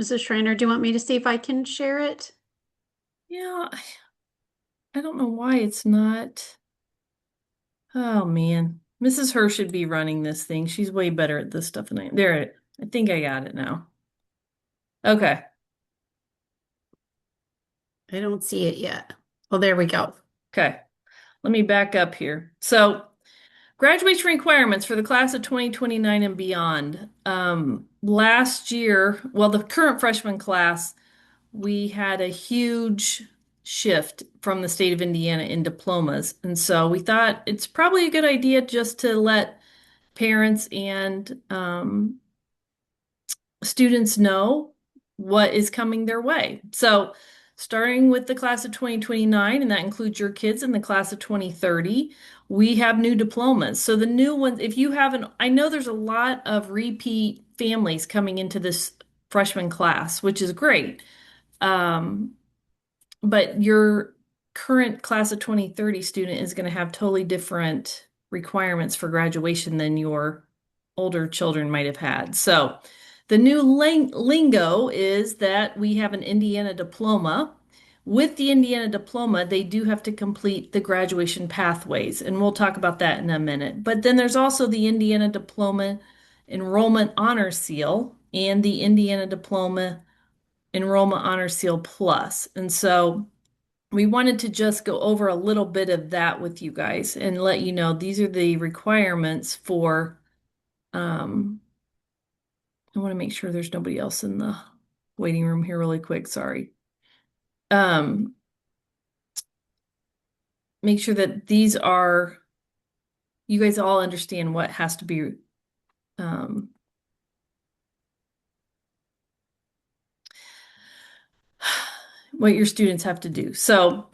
Mrs. Schreiner, do you want me to see if I can share it? Yeah, I don't know why it's not. Oh man, Mrs. Hirsch should be running this thing. She's way better at this stuff than I am. There, I think I got it now. Okay, I don't see it yet. Well, there we go. okay. Let me back up here. So, graduation requirements for the class of 2029 and beyond. Last year, well, the current freshman class, we had a huge shift from the state of Indiana in diplomas. And so we thought it's probably a good idea just to let parents and students know what is coming their way. So, starting with the class of 2029, and that includes your kids in the class of 2030, we have new diplomas. So, the new ones, if you haven't, I know there's a lot of repeat families coming into this freshman class, which is great. Um, but your current class of 2030 student is going to have totally different requirements for graduation than your older children might have had. So the new lingo is that we have an Indiana diploma. With the Indiana diploma, they do have to complete the graduation pathways, and we'll talk about that in a minute. But then there's also the Indiana Diploma Enrollment Honor Seal and the Indiana Diploma Enrollment Honor Seal Plus. And so we wanted to just go over a little bit of that with you guys and let you know these are the requirements for, um, I want to make sure there's nobody else in the waiting room here really quick. Sorry. Um, Make sure that these are, you guys all understand what has to be, um, what your students have to do. So,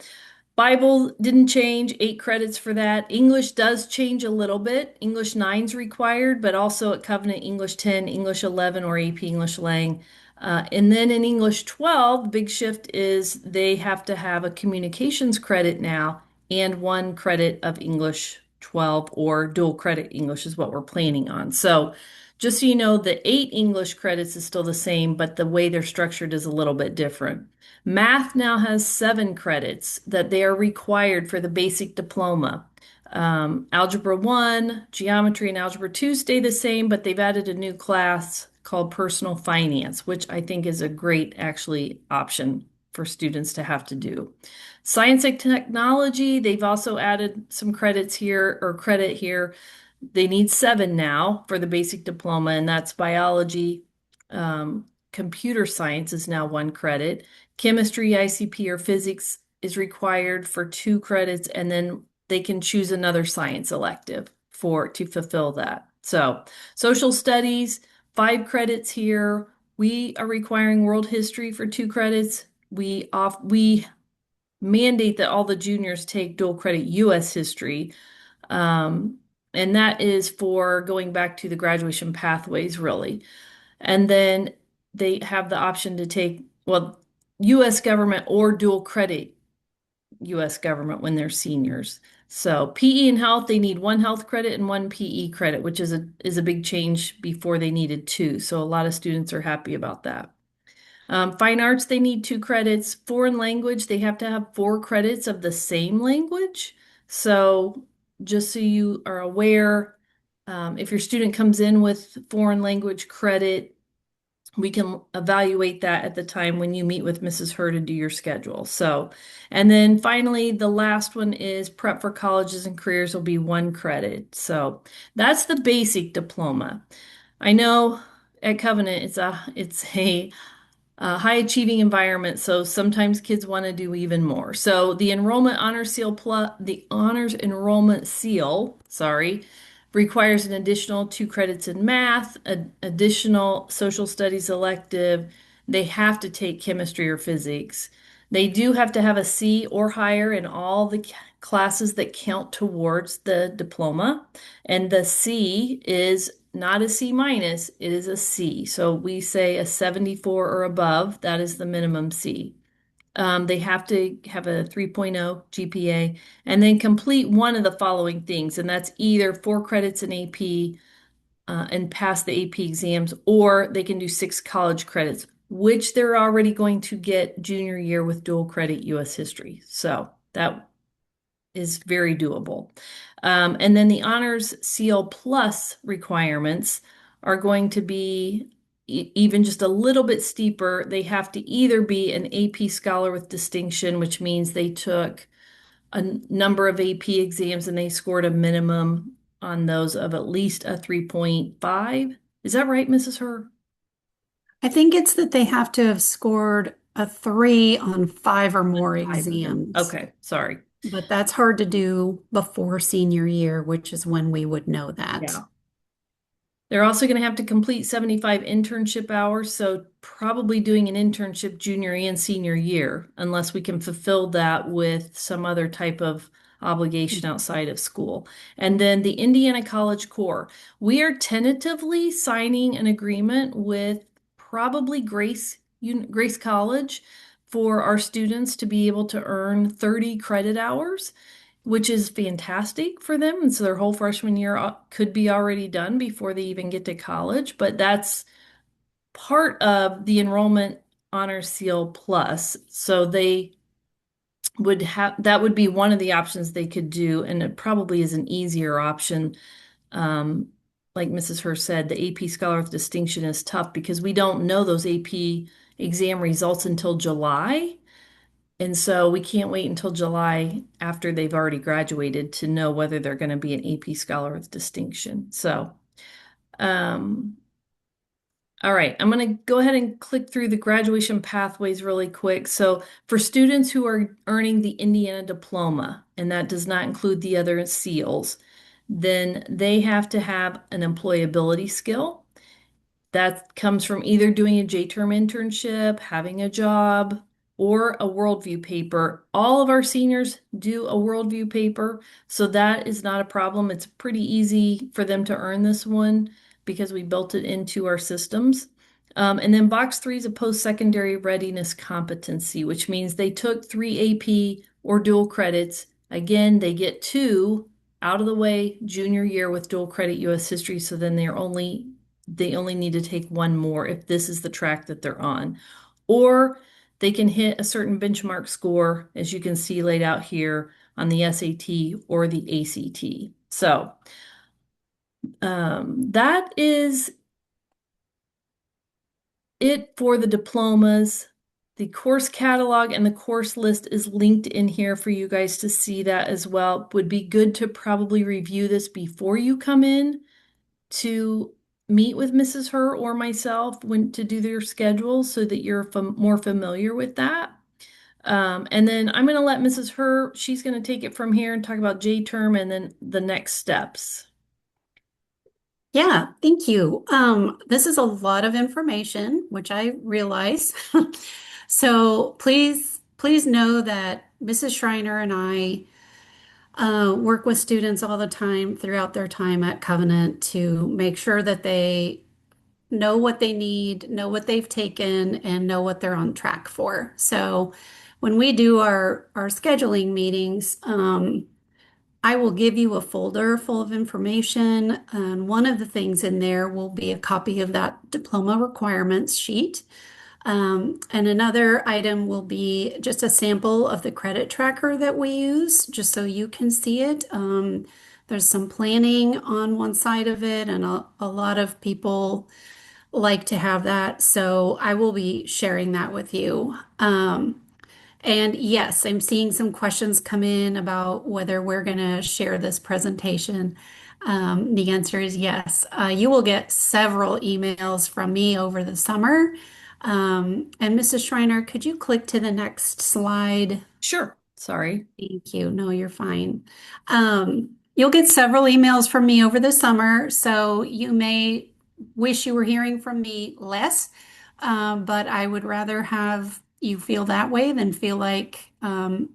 Bible didn't change, 8 credits for that. English does change a little bit. English 9's required, but also at Covenant English 10, English 11, or AP English Lang. And then in English 12, the big shift is they have to have a communications credit now and 1 credit of English 12 or dual credit English is what we're planning on. So just so you know, the 8 English credits is still the same, but the way they're structured is a little bit different. Math now has 7 credits that they are required for the basic diploma. Algebra 1, Geometry, and Algebra 2 stay the same, but they've added a new class called Personal Finance, which I think is a great, actually, option for students to have to do. Science and Technology, they've also added some credits here, or credit here. They need 7 now for the basic diploma, and that's biology. Computer science is now 1 credit. Chemistry, ICP, or physics is required for 2 credits, and then they can choose another science elective for to fulfill that. So, social studies, 5 credits here. We are requiring world history for 2 credits. We mandate that all the juniors take dual credit U.S. history. Um, and that is for going back to the graduation pathways, really. And then they have the option to take, well, US government or dual credit US government when they're seniors. So PE and health, they need 1 health credit and 1 PE credit, which is a big change before they needed 2. So a lot of students are happy about that. Fine arts, they need 2 credits. Foreign language, they have to have 4 credits of the same language. So just so you are aware, if your student comes in with foreign language credit, we can evaluate that at the time when you meet with Mrs. Her to do your schedule. So, and then finally, the last one is prep for colleges and careers will be 1 credit. So that's the basic diploma. I know at Covenant it's a high achieving environment, so sometimes kids want to do even more. So the enrollment honor seal plus the honors enrollment seal, sorry, requires an additional 2 credits in math, an additional social studies elective. They have to take chemistry or physics. They do have to have a C or higher in all the classes that count towards the diploma. And the C is not a C minus, it is a C. So we say a 74 or above, that is the minimum C. They have to have a 3.0 GPA and then complete one of the following things, and that's either 4 credits in AP and pass the AP exams, or they can do 6 college credits which they're already going to get junior year with dual credit US history. So that is very doable. And then the honors CL plus requirements are going to be even just a little bit steeper. They have to either be an AP scholar with distinction, which means they took a number of AP exams and they scored a minimum on those of at least a 3.5. Is that right, Mrs. Herr? I think it's that they have to have scored a 3 on 5 or more Five of them. exams. Okay, sorry. But that's hard to do before senior year, which is when we would know that. Yeah. They're also going to have to complete 75 internship hours, so probably doing an internship junior and senior year, unless we can fulfill that with some other type of obligation outside of school. And then the Indiana College Core. We are tentatively signing an agreement with probably Grace College for our students to be able to earn 30 credit hours, which is fantastic for them. And so their whole freshman year could be already done before they even get to college. But that's part of the enrollment honor seal plus. So they would have that would be one of the options they could do. And it probably is an easier option. Um, like Mrs. Hurst said, the AP Scholar with Distinction is tough because we don't know those AP exam results until July. And so we can't wait until July after they've already graduated to know whether they're going to be an AP Scholar with Distinction. So, um, all right, I'm going to go ahead and click through the graduation pathways really quick. So, for students who are earning the Indiana diploma, and that does not include the other seals, then they have to have an employability skill. That comes from either doing a J-term internship, having a job, or a worldview paper. All of our seniors do a worldview paper, so that is not a problem. It's pretty easy for them to earn this one because we built it into our systems. And then box 3 is a post-secondary readiness competency, which means they took 3 AP or dual credits. Again, they get 2 out of the way junior year with dual credit US history, so then they only need to take 1 more if this is the track that they're on. Or they can hit a certain benchmark score, as you can see laid out here on the SAT or the ACT. So that is it for the diplomas. The course catalog and the course list is linked in here for you guys to see that as well. Would be good to probably review this before you come in to meet with Mrs. Herr or myself when to do their schedule so that you're more familiar with that. And then I'm going to let Mrs. Herr, she's going to take it from here and talk about J-term and then the next steps. Yeah, thank you. This is a lot of information, which I realize. So please know that Mrs. Schreiner and I work with students all the time throughout their time at Covenant to make sure that they know what they need, know what they've taken, and know what they're on track for. So when we do our scheduling meetings, I will give you a folder full of information. And one of the things in there will be a copy of that diploma requirements sheet. And another item will be just a sample of the credit tracker that we use, just so you can see it. There's some planning on one side of it, and a lot of people like to have that. So I will be sharing that with you. And yes, I'm seeing some questions come in about whether we're going to share this presentation. The answer is yes. You will get several emails from me over the summer. And Mrs. Schreiner, could you click to the next slide? Sure. Sorry. Thank you. No, you're fine. You'll get several emails from me over the summer, so you may wish you were hearing from me less, but I would rather have you feel that way than feel like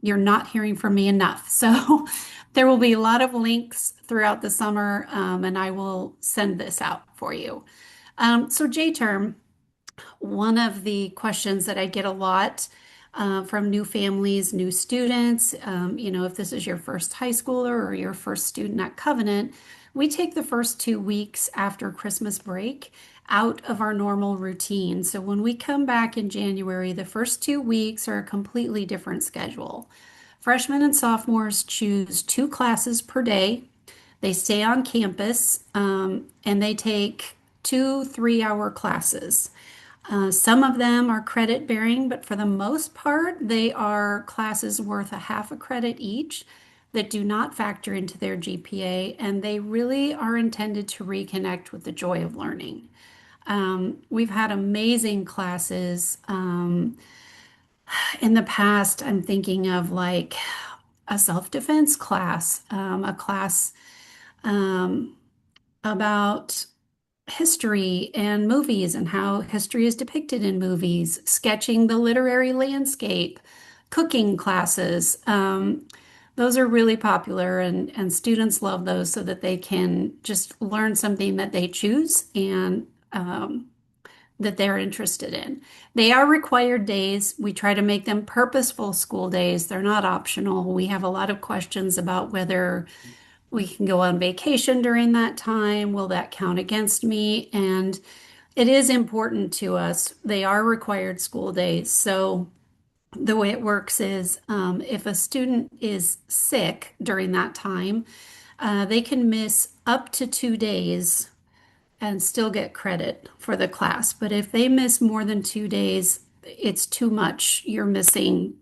you're not hearing from me enough. So there will be a lot of links throughout the summer, and I will send this out for you. So J-term. One of the questions that I get a lot from new families, new students, if this is your first high schooler or your first student at Covenant, we take the first 2 weeks after Christmas break out of our normal routine. So when we come back in January, the first 2 weeks are a completely different schedule. Freshmen and sophomores choose 2 classes per day. They stay on campus and they take 2 3-hour classes. Some of them are credit bearing, but for the most part, they are classes worth a half a credit each that do not factor into their GPA, and they really are intended to reconnect with the joy of learning. We've had amazing classes. In the past, I'm thinking of like a self-defense class, a class about history and movies and how history is depicted in movies, sketching the literary landscape, cooking classes. Those are really popular, and students love those so that they can just learn something that they choose and that they're interested in. They are required days. We try to make them purposeful school days. They're not optional. We have a lot of questions about whether we can go on vacation during that time. Will that count against me? And it is important to us. They are required school days. So the way it works is if a student is sick during that time, they can miss up to 2 days and still get credit for the class. But if they miss more than 2 days, it's too much. You're missing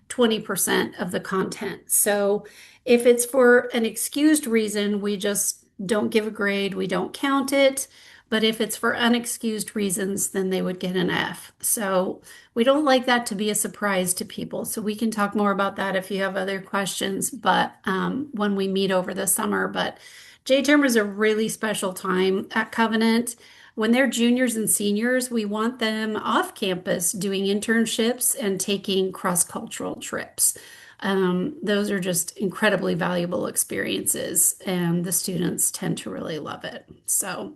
20% of the content. So if it's for an excused reason, we just don't give a grade, we don't count it. But if it's for unexcused reasons, then they would get an F. So we don't like that to be a surprise to people. So we can talk more about that if you have other questions, but when we meet over the summer. But J-term is a really special time at Covenant. When they're juniors and seniors, we want them off campus doing internships and taking cross-cultural trips. Those are just incredibly valuable experiences, and the students tend to really love it. So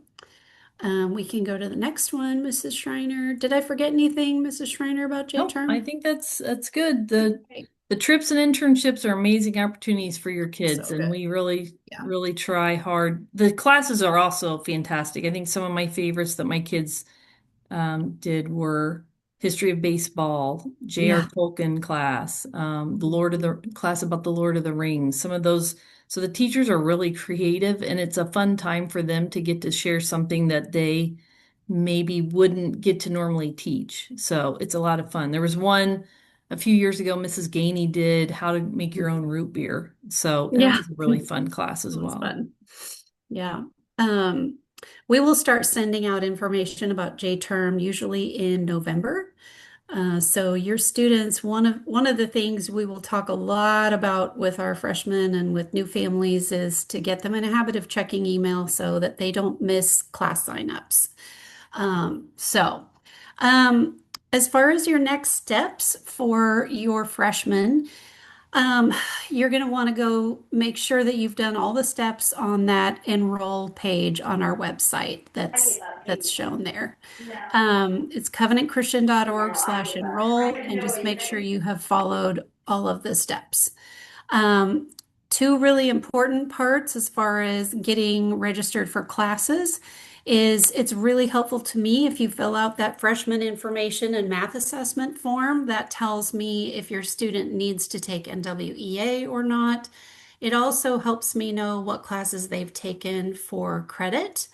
we can go to the next one, Mrs. Schreiner. Did I forget anything, Mrs. Schreiner, about No, I J-term? think that's good. Okay. The trips and internships are amazing opportunities for your kids, So and good. we really, Yeah. really try hard. The classes are also fantastic. I think some of my favorites that my kids did were History of Baseball, J.R. Yeah. Tolkien class, the Lord of the class about the Lord of the Rings. Some of those, so the teachers are really creative, and it's a fun time for them to get to share something that they maybe wouldn't get to normally teach. So it's a lot of fun. There was one a few years ago, Mrs. Gainey did how to make your own root beer. So that Yeah. was a really fun class as That was well. fun. Yeah. Um, we will start sending out information about J-term usually in November. So your students, one of the things we will talk a lot about with our freshmen and with new families is to get them in a habit of checking email so that they don't miss class signups. So, um, as far as your next steps for your freshmen, um, you're going to want to go make sure that you've done all the steps on that enroll page on our website that's shown there. It's covenantchristian.org/enroll, and just make sure you have followed all of the steps. Um, Two really important parts as far as getting registered for classes is it's really helpful to me if you fill out that freshman information and math assessment form. That tells me if your student needs to take NWEA or not. It also helps me know what classes they've taken for credit,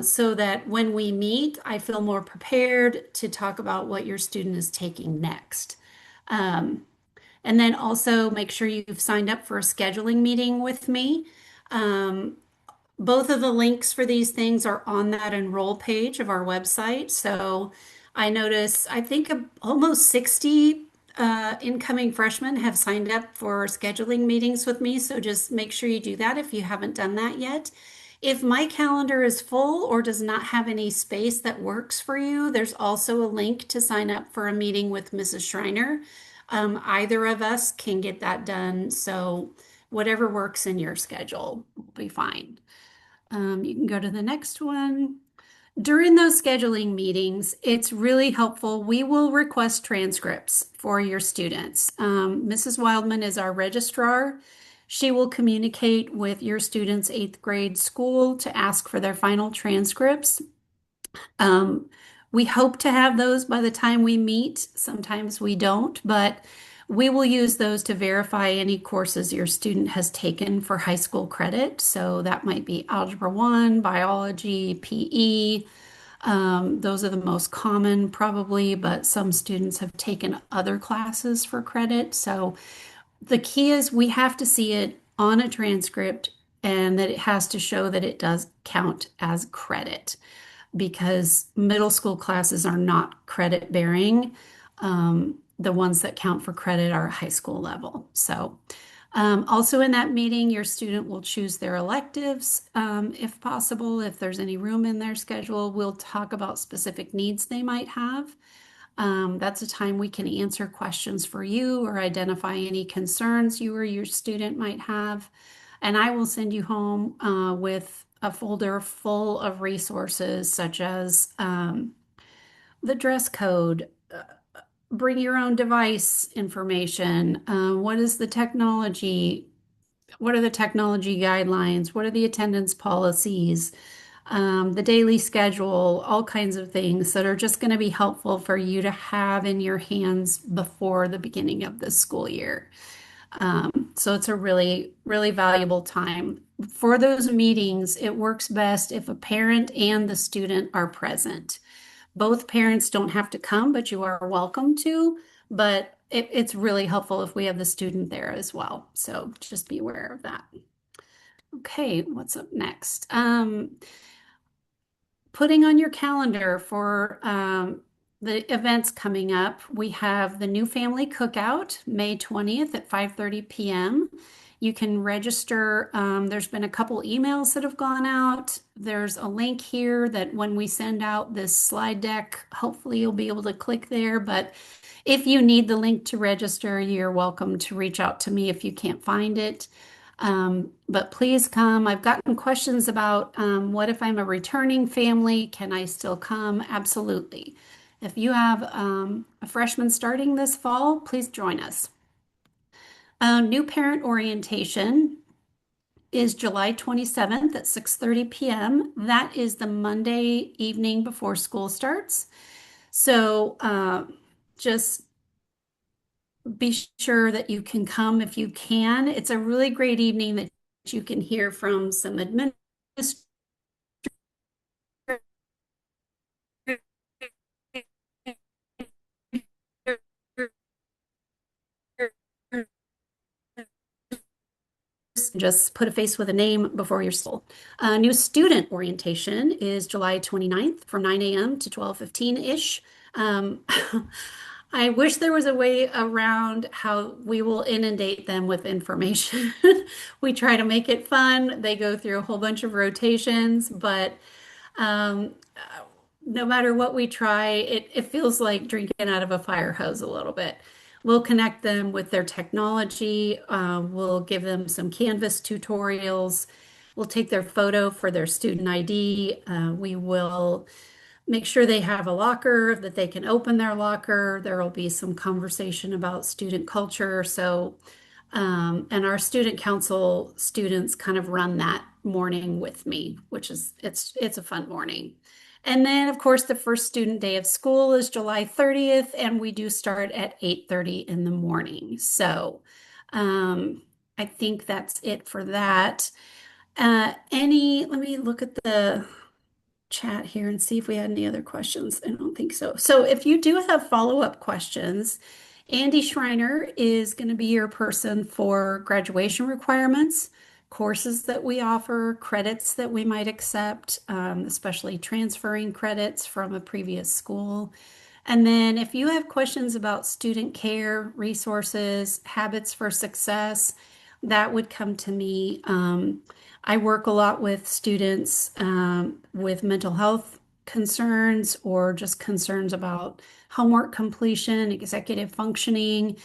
so that when we meet, I feel more prepared to talk about what your student is taking next. Um, and then also make sure you've signed up for a scheduling meeting with me. Um, both of the links for these things are on that enroll page of our website. So I notice, I think almost 60 incoming freshmen have signed up for scheduling meetings with me. So just make sure you do that if you haven't done that yet. If my calendar is full or does not have any space that works for you, there's also a link to sign up for a meeting with Mrs. Schreiner. Either of us can get that done. So whatever works in your schedule will be fine. You can go to the next one. During those scheduling meetings, it's really helpful. We will request transcripts for your students. Mrs. Wildman is our registrar. She will communicate with your students' eighth grade school to ask for their final transcripts. Um, we hope to have those by the time we meet. Sometimes we don't, but we will use those to verify any courses your student has taken for high school credit. So that might be Algebra 1, Biology, PE. Those are the most common probably, but some students have taken other classes for credit. So the key is we have to see it on a transcript and that it has to show that it does count as credit because middle school classes are not credit bearing. The ones that count for credit are high school level. So, also in that meeting, your student will choose their electives if possible. If there's any room in their schedule, we'll talk about specific needs they might have. That's a time we can answer questions for you or identify any concerns you or your student might have. And I will send you home with a folder full of resources such as the dress code, bring your own device information, what is the technology, what are the technology guidelines, what are the attendance policies, the daily schedule, all kinds of things that are just going to be helpful for you to have in your hands before the beginning of the school year. So it's a really, really valuable time. For those meetings, it works best if a parent and the student are present. Both parents don't have to come, but you are welcome to. But it's really helpful if we have the student there as well. So just be aware of that. Okay, what's up next? Putting on your calendar for the events coming up, we have the new family cookout, May 20th at 5:30 p.m. You can register. There's been a couple emails that have gone out. There's a link here that when we send out this slide deck, hopefully you'll be able to click there. But if you need the link to register, you're welcome to reach out to me if you can't find it. But please come. I've gotten questions about what if I'm a returning family? Can I still come? Absolutely. If you have a freshman starting this fall, please join us. New parent orientation is July 27th at 6:30 p.m. That is the Monday evening before school starts. So just be sure that you can come if you can. It's a really great evening that you can hear from some administrators just put a face with a name before your school. New student orientation is July 29th from 9 a.m. to 12:15-ish. Um, I wish there was a way around how we will inundate them with information. We try to make it fun. They go through a whole bunch of rotations, but um, no matter what we try, it feels like drinking out of a fire hose a little bit. We'll connect them with their technology. We'll give them some Canvas tutorials. We'll take their photo for their student ID. We will make sure they have a locker, that they can open their locker. There will be some conversation about student culture. So, and our student council students kind of run that morning with me, which is it's a fun morning. And then, of course, the first student day of school is July 30th, and we do start at 8:30 in the morning. So, I think that's it for that. Let me look at the chat here and see if we had any other questions. I don't think so. So if you do have follow-up questions, Andy Schreiner is going to be your person for graduation requirements, courses that we offer, credits that we might accept, especially transferring credits from a previous school. And then if you have questions about student care, resources, habits for success, that would come to me. I work a lot with students with mental health concerns or just concerns about homework completion, executive functioning.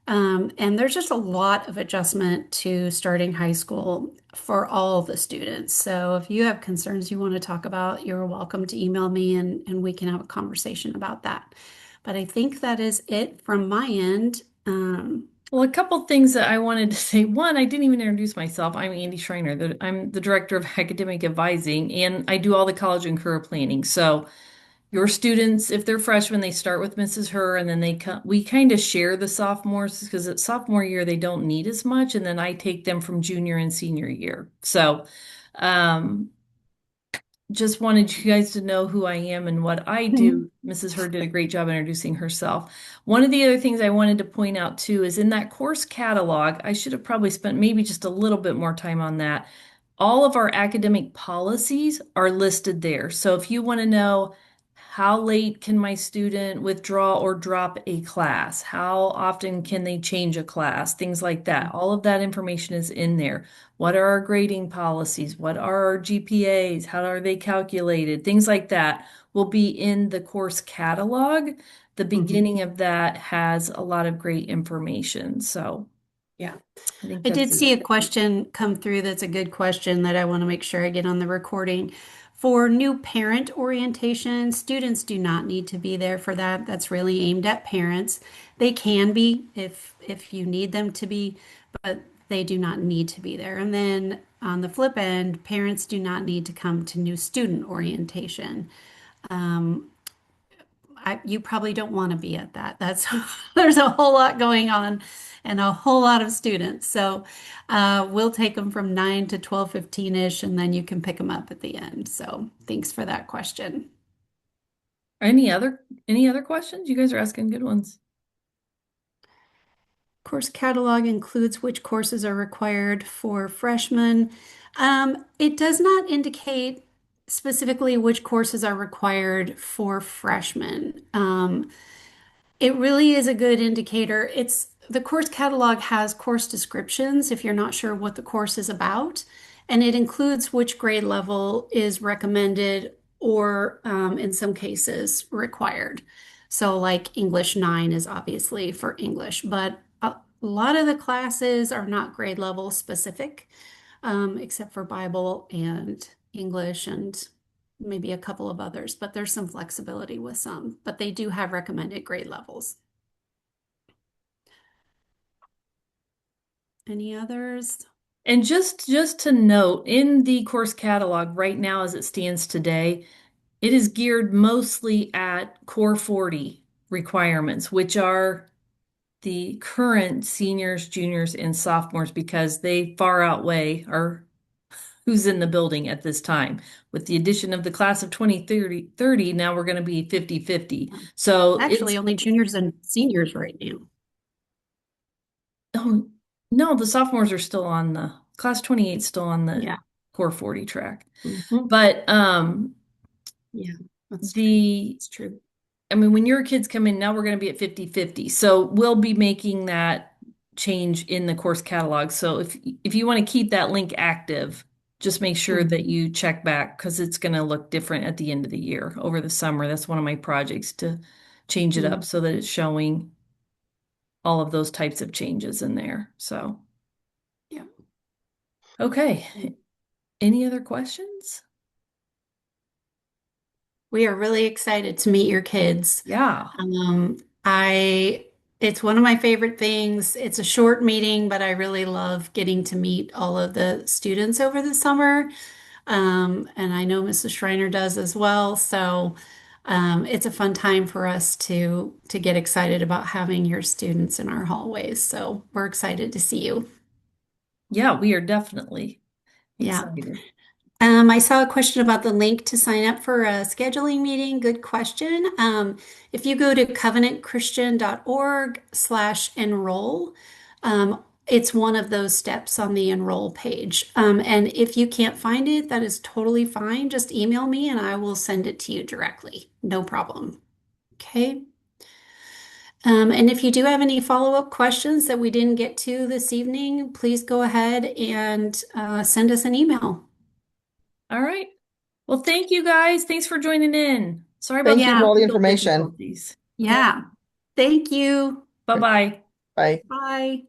And there's just a lot of adjustment to starting high school for all the students. So if you have concerns you want to talk about, you're welcome to email me and we can have a conversation about that. But I think that is it from my end. Well, a couple things that I wanted to say. One, I didn't even introduce myself. I'm Andy Schreiner. I'm the Director of Academic Advising, and I do all the college and career planning. So your students, if they're freshmen, they start with Mrs. Herr, and then we kind of share the sophomores because at sophomore year they don't need as much, and then I take them from junior and senior year. So um, just wanted you guys to know who I am and what I Mhm. do. Mrs. Hurd did a great job introducing herself. One of the other things I wanted to point out too is in that course catalog, I should have probably spent maybe just a little bit more time on that. All of our academic policies are listed there. So if you want to know how late can my student withdraw or drop a class, how often can they change a class, things like that, all of that information is in there. What are our grading policies? What are our GPAs? How are they calculated? Things like that will be in the course catalog. The Mhm. beginning of that has a lot of great information. So Yeah. I think I did that's see it. a question come through that's a good question that I want to make sure I get on the recording. For new parent orientation, students do not need to be there for that. That's really aimed at parents. They can be if you need them to be, but they do not need to be there. And then on the flip end, parents do not need to come to new student orientation. You probably don't want to be at that. That's there's a whole lot going on and a whole lot of students. So we'll take them from 9 to 12:15-ish, and then you can pick them up at the end. So thanks for that question. Any other questions? You guys are asking good ones. Course catalog includes which courses are required for freshmen. It does not indicate specifically which courses are required for freshmen. It really is a good indicator. It's the course catalog has course descriptions if you're not sure what the course is about, and it includes which grade level is recommended or in some cases required. So, like English 9 is obviously for English, but a lot of the classes are not grade level specific, except for Bible and English and maybe a couple of others, but there's some flexibility with some, but they do have recommended grade levels. Any others? And just to note, in the course catalog right now as it stands today, it is geared mostly at Core 40 requirements, which are the current seniors, juniors, and sophomores because they far outweigh our who's in the building at this time. With the addition of the class of 2030, now we're going to be 50-50. So Actually, it's, only juniors and seniors right now. oh, no, the sophomores are still on the class 28 still on the Yeah. Core 40 track. Hmm. But Yeah, that's true. the It's true. I mean, when your kids come in, now we're going to be at 50-50. So we'll be making that change in the course catalog. So if you want to keep that link active, just make sure that Mhm. you check back because it's going to look different at the end of the year over the summer. That's one of my projects to change it up Mhm. so that it's showing all of those types of changes in there. So, Yeah. okay. Any other questions? We are really excited to meet your kids. Yeah. Um, I, it's one of my favorite things. It's a short meeting, but I really love getting to meet all of the students over the summer. And I know Mrs. Schreiner does as well. So it's a fun time for us to get excited about having your students in our hallways. So we're excited to see you. Yeah, we are definitely Yeah. excited. I saw a question about the link to sign up for a scheduling meeting. Good question. If you go to covenantchristian.org/enroll, it's one of those steps on the enroll page. And if you can't find it, that is totally fine. Just email me and I will send it to you directly. No problem. Okay. And if you do have any follow-up questions that we didn't get to this evening, please go ahead and send us an email. All right. Well, thank you guys. Thanks for joining in. Sorry about Thank the you for Yeah. all the technical information. difficulties. Yeah. Yeah. Thank you. Bye-bye. Bye. Bye.